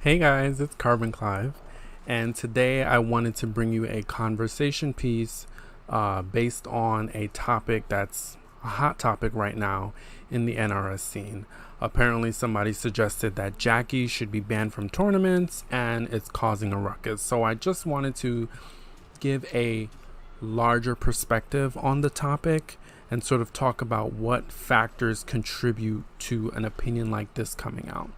Hey guys, it's CarbonClyve, and today I wanted to bring you a conversation piece based on a topic that's a hot topic right now in the NRS scene. Apparently, somebody suggested that Jacqui should be banned from tournaments, and it's causing a ruckus. So I just wanted to give a larger perspective on the topic and sort of talk about what factors contribute to an opinion like this coming out.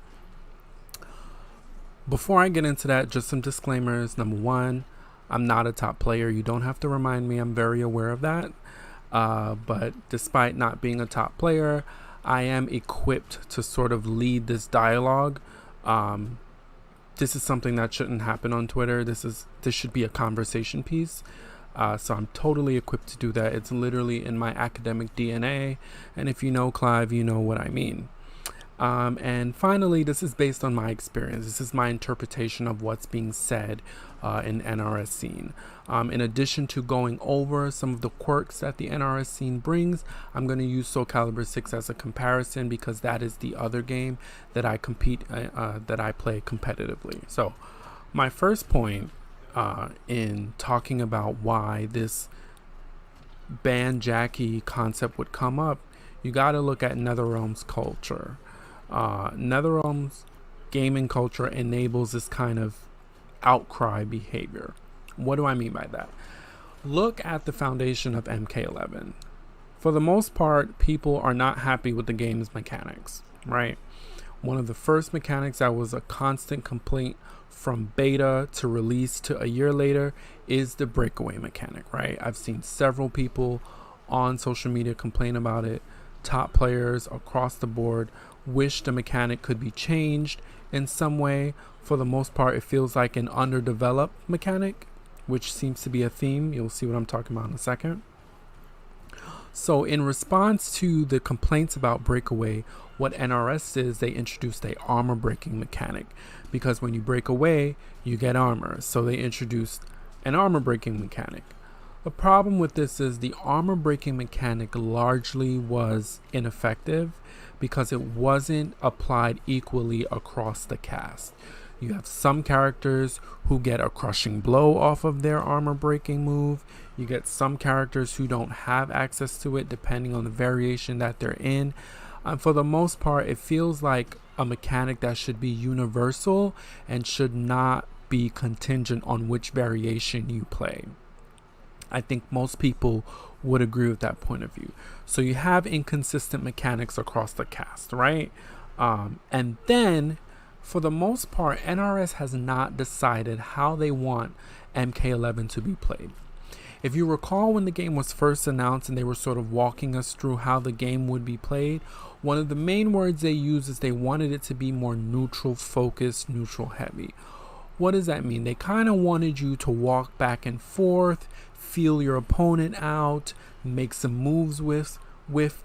Before I get into that, just some disclaimers. Number one, I'm not a top player. You don't have to remind me. I'm very aware of that. But despite not being a top player, I am equipped to sort of lead this dialogue. This is something that shouldn't happen on Twitter. This should be a conversation piece. So I'm totally equipped to do that. It's literally in my academic DNA. And if you know Clyve, you know what I mean. And finally, this is based on my experience. This is my interpretation of what's being said in NRS scene. In addition to going over some of the quirks that the NRS scene brings, I'm going to use Soul Calibur 6 as a comparison because that is the other game that I that I play competitively. So my first point in talking about why this ban Jacqui concept would come up, you got to look at NetherRealm's culture. NetherRealm's gaming culture enables this kind of outcry behavior. What do I mean by that? Look at the foundation of MK11. For the most part, people are not happy with the game's mechanics, right? One of the first mechanics that was a constant complaint from beta to release to a year later is the breakaway mechanic, right? I've seen several people on social media complain about it. Top players across the board wish the mechanic could be changed in some way. For the most part, it feels like an underdeveloped mechanic, which seems to be a theme. You'll see what I'm talking about in a second. So in response to the complaints about breakaway, what NRS is, they introduced a armor breaking mechanic, because when you break away, you get armor. So they introduced an armor breaking mechanic. The problem with this is the armor breaking mechanic largely was ineffective because it wasn't applied equally across the cast. You have some characters who get a crushing blow off of their armor breaking move. You get some characters who don't have access to it depending on the variation that they're in. For the most part, it feels like a mechanic that should be universal and should not be contingent on which variation you play. I think most people would agree with that point of view. So you have inconsistent mechanics across the cast, right? And then, for the most part, NRS has not decided how they want MK11 to be played. If you recall when the game was first announced and they were sort of walking us through how the game would be played, one of the main words they used is they wanted it to be more neutral focused, neutral heavy. What does that mean? They kind of wanted you to walk back and forth, feel your opponent out, make some moves with.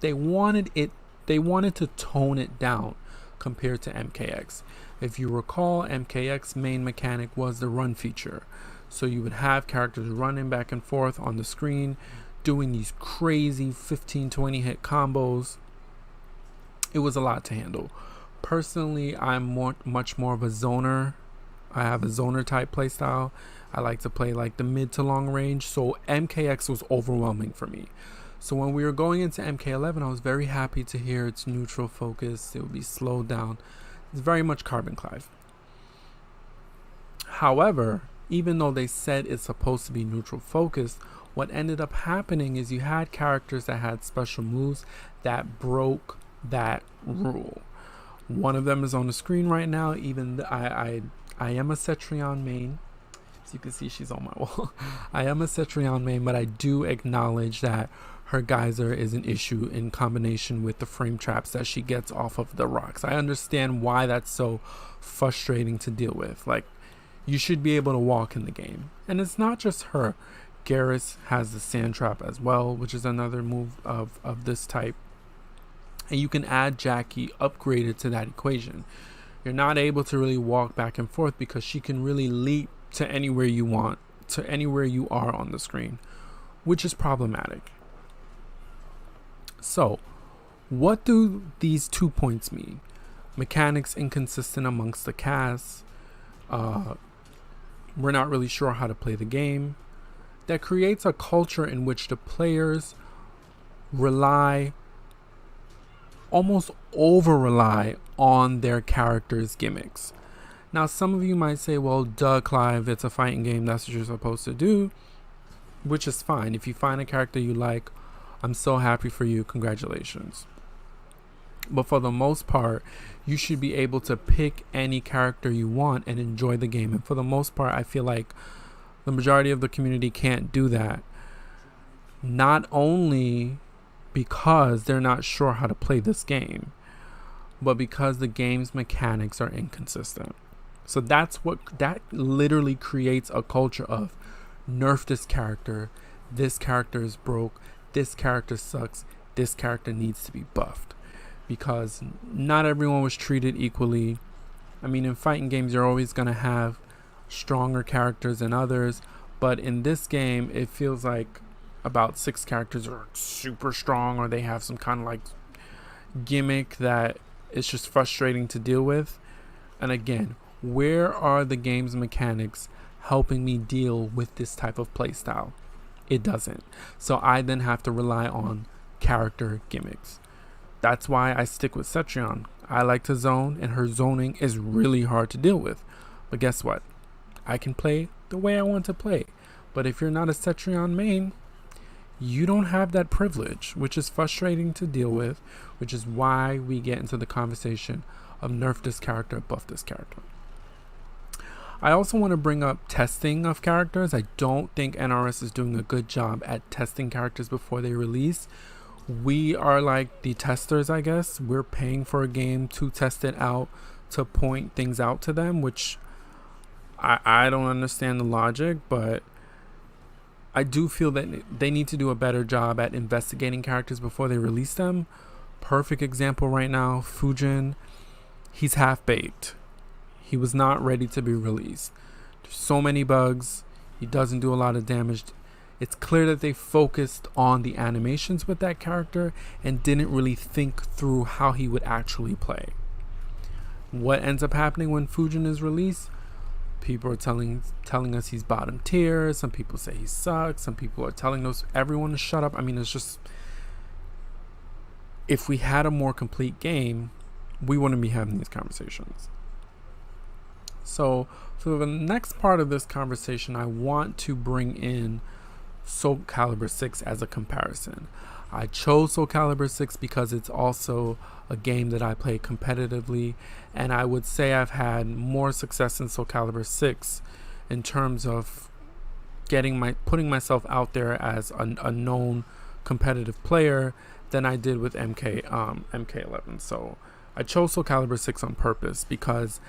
They wanted to tone it down compared to MKX. If you recall, MKX main mechanic was the run feature. So you would have characters running back and forth on the screen, doing these crazy 15-20 hit combos. It was a lot to handle. Personally, I'm much more of a zoner. I have a zoner type playstyle. I like to play like the mid to long range. So MKX was overwhelming for me. So when we were going into MK11, I was very happy to hear it's neutral focus. It would be slowed down. It's very much CarbonClyve. However, even though they said it's supposed to be neutral focused, what ended up happening is you had characters that had special moves that broke that rule. One of them is on the screen right now. Even I am a Cetrion main. As you can see, she's on my wall. I am a Cetrion main, but I do acknowledge that her geyser is an issue in combination with the frame traps that she gets off of the rocks. I understand why that's so frustrating to deal with. Like, you should be able to walk in the game. And it's not just her. Garrus has the sand trap as well, which is another move of this type. And you can add Jacqui upgraded to that equation. You're not able to really walk back and forth because she can really leap to anywhere you want, to anywhere you are on the screen, which is problematic. So, what do these 2 points mean? Mechanics inconsistent amongst the cast, We're not really sure how to play the game. That creates a culture in which the players almost over-rely on their characters' gimmicks. Now, some of you might say, well, duh, Clyve, it's a fighting game. That's what you're supposed to do, which is fine. If you find a character you like, I'm so happy for you. Congratulations. But for the most part, you should be able to pick any character you want and enjoy the game. And for the most part, I feel like the majority of the community can't do that. Not only because they're not sure how to play this game, but because the game's mechanics are inconsistent. So that literally creates a culture of nerf this character is broke, this character sucks, this character needs to be buffed. Because not everyone was treated equally. I mean, in fighting games, you're always going to have stronger characters than others. But in this game, it feels like about 6 characters are super strong, or they have some kind of like gimmick that is just frustrating to deal with. And again, where are the game's mechanics helping me deal with this type of playstyle? It doesn't. So I then have to rely on character gimmicks. That's why I stick with Cetrion. I like to zone, and her zoning is really hard to deal with. But guess what? I can play the way I want to play. But if you're not a Cetrion main, you don't have that privilege, which is frustrating to deal with, which is why we get into the conversation of nerf this character, buff this character. I also want to bring up testing of characters. I don't think NRS is doing a good job at testing characters before they release. We are like the testers, I guess. We're paying for a game to test it out, to point things out to them, which I don't understand the logic, but I do feel that they need to do a better job at investigating characters before they release them. Perfect example right now, Fujin. He's half-baked. He was not ready to be released. There's so many bugs. He doesn't do a lot of damage. It's clear that they focused on the animations with that character and didn't really think through how he would actually play. What ends up happening when Fujin is released? People are telling us he's bottom tier. Some people say he sucks. Some people are telling everyone to shut up. I mean, it's just, if we had a more complete game, we wouldn't be having these conversations. So for the next part of this conversation, I want to bring in Soul Calibur 6 as a comparison. I chose Soul Calibur 6 because it's also a game that I play competitively, and I would say I've had more success in Soul Calibur 6 in terms of putting myself out there as a known competitive player than I did with MK11. So I chose Soul Calibur 6 on purpose because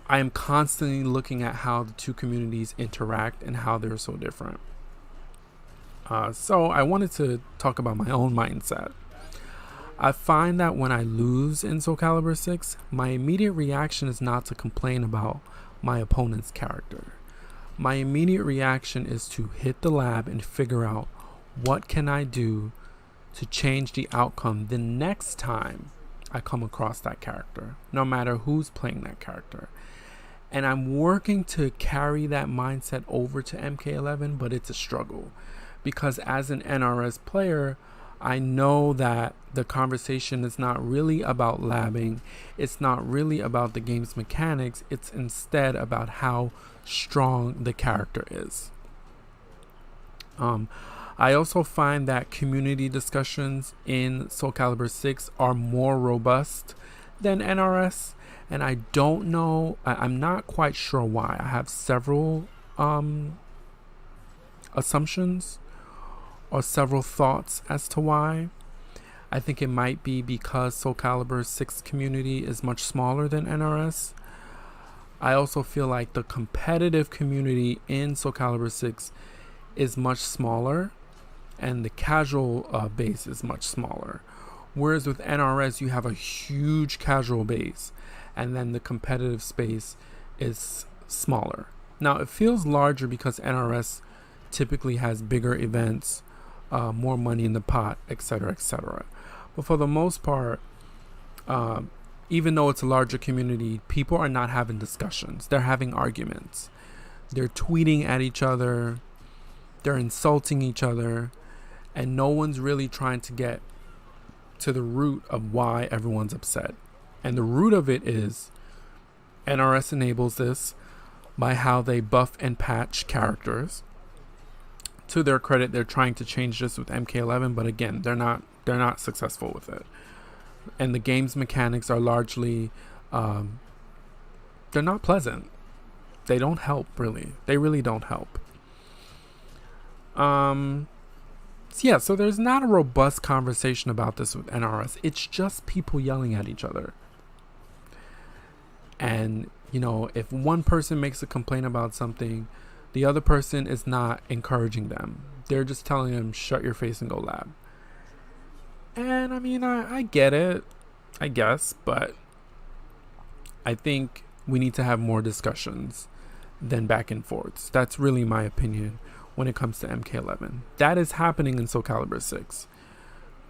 I am constantly looking at how the two communities interact and how they're so different. So I wanted to talk about my own mindset. I find that when I lose in Soul Calibur 6, my immediate reaction is not to complain about my opponent's character. My immediate reaction is to hit the lab and figure out what can I do to change the outcome the next time I come across that character, no matter who's playing that character. And I'm working to carry that mindset over to MK11, but it's a struggle. Because as an NRS player, I know that the conversation is not really about labbing. It's not really about the game's mechanics. It's instead about how strong the character is. I also find that community discussions in Soul Calibur 6 are more robust than NRS. And I don't know, I'm not quite sure why. I have several assumptions or several thoughts as to why. I think it might be because Soul Calibur 6 community is much smaller than NRS. I also feel like the competitive community in Soul Calibur 6 is much smaller, and the casual base is much smaller. Whereas with NRS, you have a huge casual base, and then the competitive space is smaller. Now, it feels larger because NRS typically has bigger events, more money in the pot, etc., etc. But for the most part, even though it's a larger community, people are not having discussions. They're having arguments. They're tweeting at each other. They're insulting each other. And no one's really trying to get to the root of why everyone's upset. And the root of it is NRS enables this by how they buff and patch characters. To their credit, they're trying to change this with MK11, but again, they're not successful with it. And the game's mechanics are largely they're not pleasant. They don't help, really. They really don't help. So there's not a robust conversation about this with NRS. It's just people yelling at each other. And, if one person makes a complaint about something, the other person is not encouraging them. They're just telling them, shut your face and go lab. And I get it, I guess, but I think we need to have more discussions than back and forths. That's really my opinion when it comes to MK11. That is happening in Soul Calibur 6.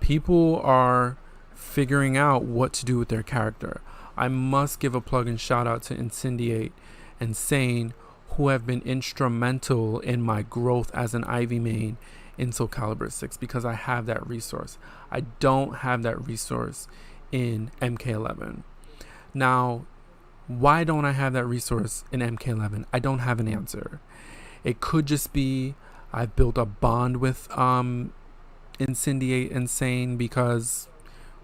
People are figuring out what to do with their character. I must give a plug and shout out to Incendiate and Sane, who have been instrumental in my growth as an Ivy main in Soul Calibur 6, because I have that resource. I don't have that resource in MK11. Now, why don't I have that resource in MK11? I don't have an answer. It could just be I've built a bond with Incendiate and Sane because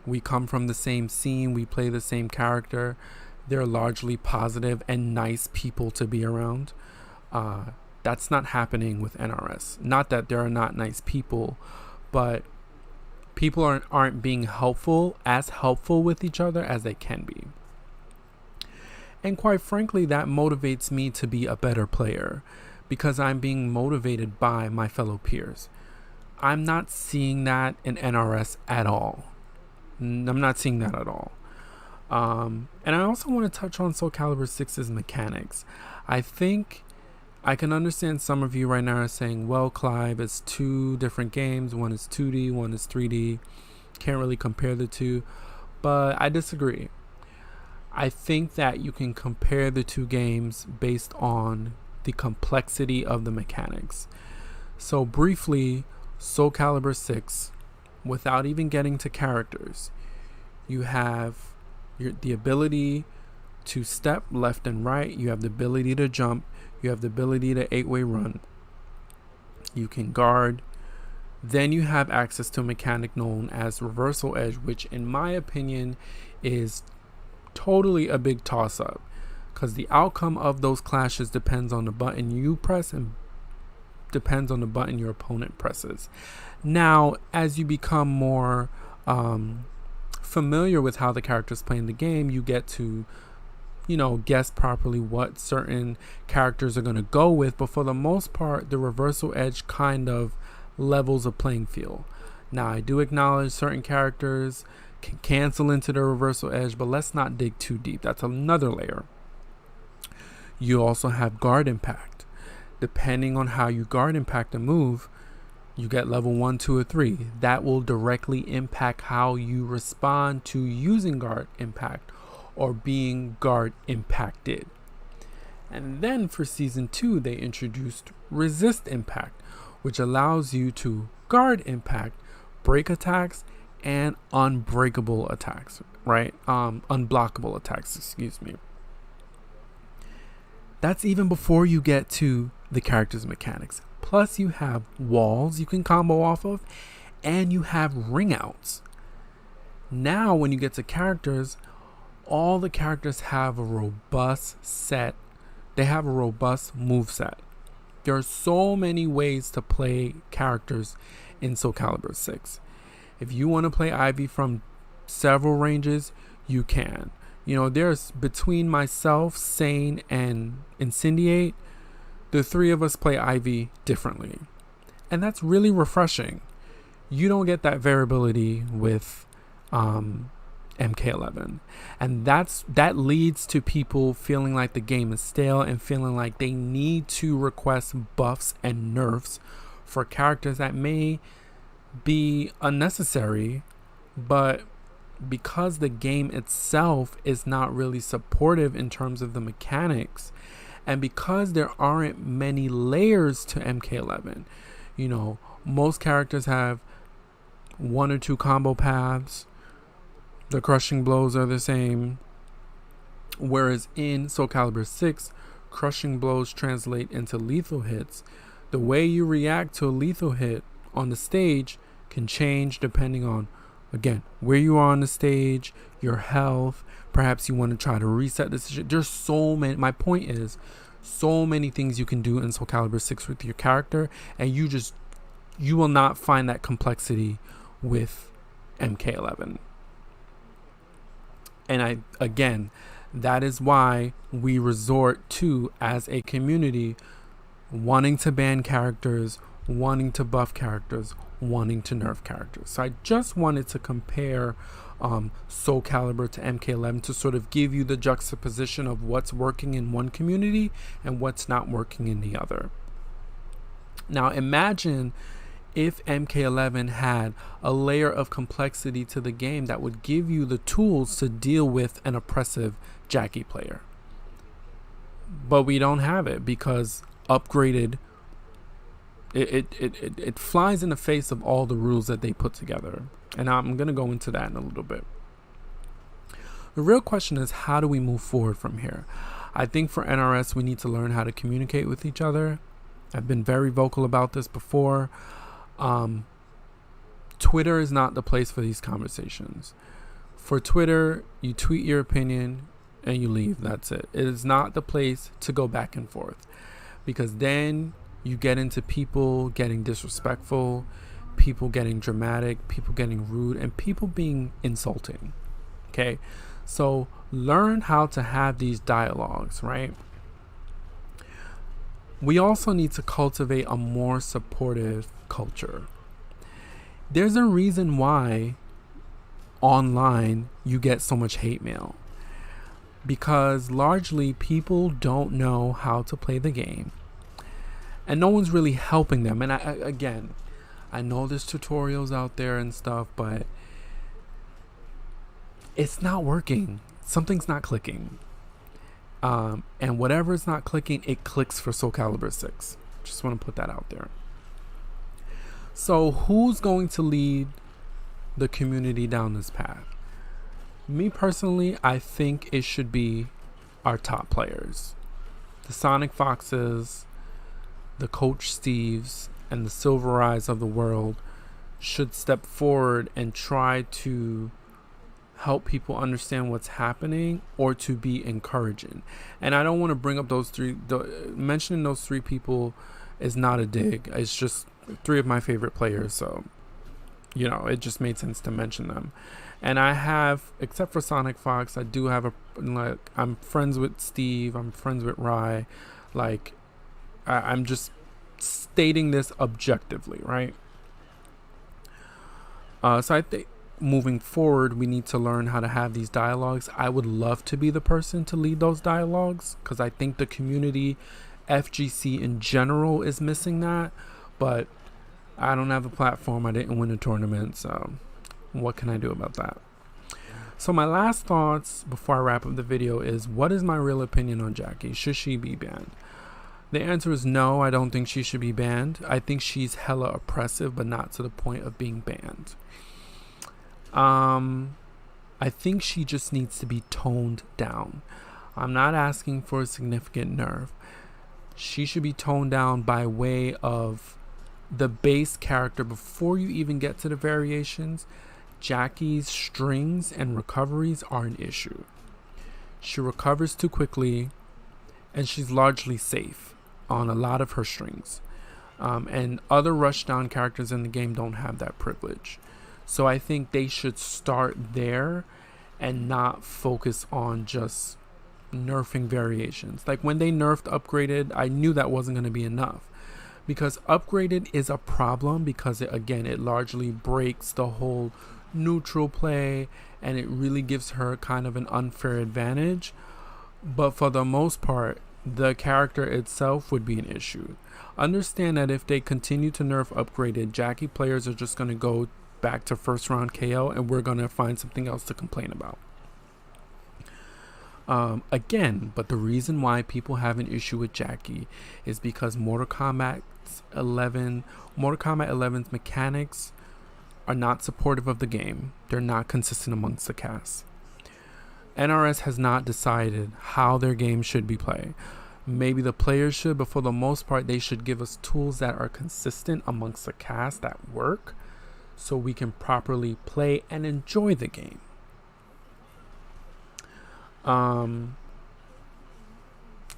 we come from the same scene, we play the same character. They're largely positive and nice people to be around. That's not happening with NRS. Not that there are not nice people, but people aren't being helpful with each other as they can be. And quite frankly, that motivates me to be a better player because I'm being motivated by my fellow peers. I'm not seeing that in NRS at all. I'm not seeing that at all. And I also want to touch on Soul Calibur 6's mechanics. I think I can understand some of you right now are saying, well, Clyve, it's two different games. One is 2D, one is 3D. Can't really compare the two. But I disagree. I think that you can compare the two games based on the complexity of the mechanics. So briefly, Soul Calibur 6, without even getting to characters, you have the ability to step left and right. You have the ability to jump. You have the ability to 8-way run. You can guard. Then you have access to a mechanic known as reversal edge, which in my opinion is totally a big toss-up because the outcome of those clashes depends on the button you press and depends on the button your opponent presses. Now, as you become more familiar with how the characters play in the game, you get to guess properly what certain characters are going to go with, but for the most part the reversal edge kind of levels a playing field. Now, I do acknowledge certain characters can cancel into the reversal edge, but let's not dig too deep. That's another layer. You also have guard impact. Depending on how you guard impact a move, you get level 1, 2, or 3. That will directly impact how you respond to using guard impact or being guard impacted. And then for season 2, they introduced resist impact, which allows you to guard impact, break attacks, and unbreakable attacks, right? Unblockable attacks, excuse me. That's even before you get to the character's mechanics. Plus you have walls you can combo off of, and you have ring outs. Now when you get to characters, all the characters have a robust set. They have a robust move set. There are so many ways to play characters in Soul Calibur 6. If you want to play Ivy from several ranges, you can. There's between myself, Sane, and Incendiate, the three of us play Ivy differently. And that's really refreshing. You don't get that variability with MK11. And that leads to people feeling like the game is stale and feeling like they need to request buffs and nerfs for characters that may be unnecessary, but because the game itself is not really supportive in terms of the mechanics, and because there aren't many layers to MK11, you know, most characters have 1 or 2 combo paths. The crushing blows are the same. Whereas in Soul Calibur 6, crushing blows translate into lethal hits. The way you react to a lethal hit on the stage can change depending on, again, where you are on the stage, your health. Perhaps you want to try to reset this. There's so many. My point is, so many things you can do in Soul Calibur 6 with your character, and you will not find that complexity with MK11. And that is why we resort to, as a community, wanting to ban characters, wanting to buff characters, wanting to nerf characters. So I just wanted to compare Soul Calibur to MK11 to sort of give you the juxtaposition of what's working in one community and what's not working in the other. Now imagine if MK11 had a layer of complexity to the game that would give you the tools to deal with an oppressive Jacqui player. But we don't have it because upgraded, it flies in the face of all the rules that they put together. And I'm going to go into that in a little bit. The real question is, how do we move forward from here? I think for NRS, we need to learn how to communicate with each other. I've been very vocal about this before. Twitter is not the place for these conversations. For Twitter, you tweet your opinion and you leave. That's it. It is not the place to go back and forth, because then you get into people getting disrespectful, people getting dramatic, people getting rude, and people being insulting. Okay, so learn how to have these dialogues, right? We also need to cultivate a more supportive culture. There's a reason why online you get so much hate mail, because largely people don't know how to play the game and no one's really helping them. And I know there's tutorials out there and stuff, but it's not working. Something's not clicking. And whatever is not clicking, it clicks for Soul Calibur 6. Just want to put that out there. So who's going to lead the community down this path? Me personally, I think it should be our top players. The Sonic Foxes, the Coach Steves, and the Silver Eyes of the world should step forward and try to help people understand what's happening, or to be encouraging. And I don't want to bring up those three. Mentioning those 3 people is not a dig. It's just 3 of my favorite players, so you know, it just made sense to mention them. And I have, except for Sonic Fox, I do have I'm friends with Steve, I'm friends with Rye. Like, I'm just stating this objectively, right? So I think moving forward, we need to learn how to have these dialogues. I would love to be the person to lead those dialogues, because I think the community, FGC in general, is missing that. But I don't have a platform. I didn't win a tournament, so what can I do about that? So my last thoughts before I wrap up the video is, what is my real opinion on Jacqui? Should she be banned? The answer is no, I don't think she should be banned. I think she's hella oppressive, but not to the point of being banned. I think she just needs to be toned down. I'm not asking for a significant nerf. She should be toned down by way of the base character before you even get to the variations. Jacqui's strings and recoveries are an issue. She recovers too quickly, and she's largely safe on a lot of her strings. And other rushdown characters in the game don't have that privilege. So I think they should start there and not focus on just nerfing variations. Like when they nerfed upgraded, I knew that wasn't going to be enough, because upgraded is a problem because it largely breaks the whole neutral play, and it really gives her kind of an unfair advantage. But for the most part, the character itself would be an issue. Understand that if they continue to nerf upgraded, Jacqui players are just going to go back to first round KO, and we're going to find something else to complain about. Again, but the reason why people have an issue with Jacqui is because Mortal Kombat 11's mechanics are not supportive of the game. They're not consistent amongst the cast. NRS has not decided how their game should be played. Maybe the players should, but for the most part, they should give us tools that are consistent amongst the cast that work so we can properly play and enjoy the game. And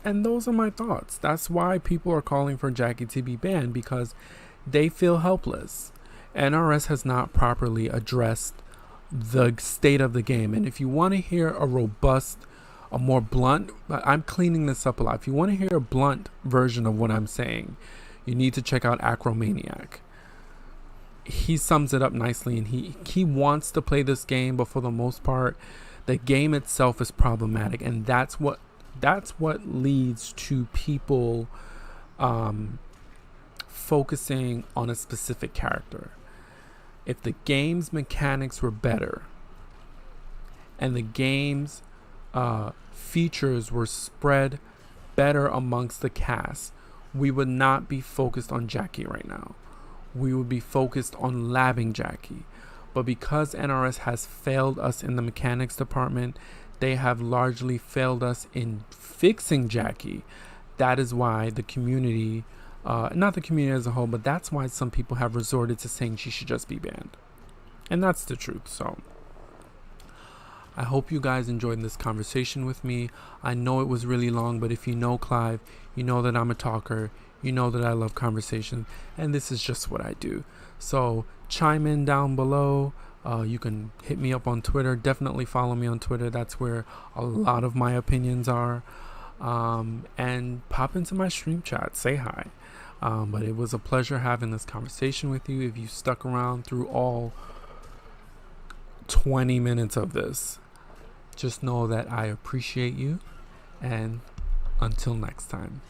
those are my thoughts. That's why people are calling for Jacqui to be banned, because they feel helpless. NRS has not properly addressed the state of the game. And if you want to hear a robust, a more blunt, I'm cleaning this up a lot. If you want to hear a blunt version of what I'm saying, you need to check out Acromaniac. He sums it up nicely, and he wants to play this game, but for the most part, the game itself is problematic, and that's what leads to people focusing on a specific character. If the game's mechanics were better and the game's features were spread better amongst the cast, we would not be focused on Jacqui right now. We would be focused on labbing Jacqui. But because NRS has failed us in the mechanics department, they have largely failed us in fixing Jacqui. That is why the community, not the community as a whole, but that's why some people have resorted to saying she should just be banned. And that's the truth. So I hope you guys enjoyed this conversation with me. I know it was really long, but if you know Clyve, you know that I'm a talker. You know that I love conversation, and this is just what I do. So chime in down below. You can hit me up on Twitter. Definitely follow me on Twitter. That's where a lot of my opinions are. And pop into my stream chat. Say hi. But it was a pleasure having this conversation with you. If you stuck around through all 20 minutes of this, just know that I appreciate you. And until next time.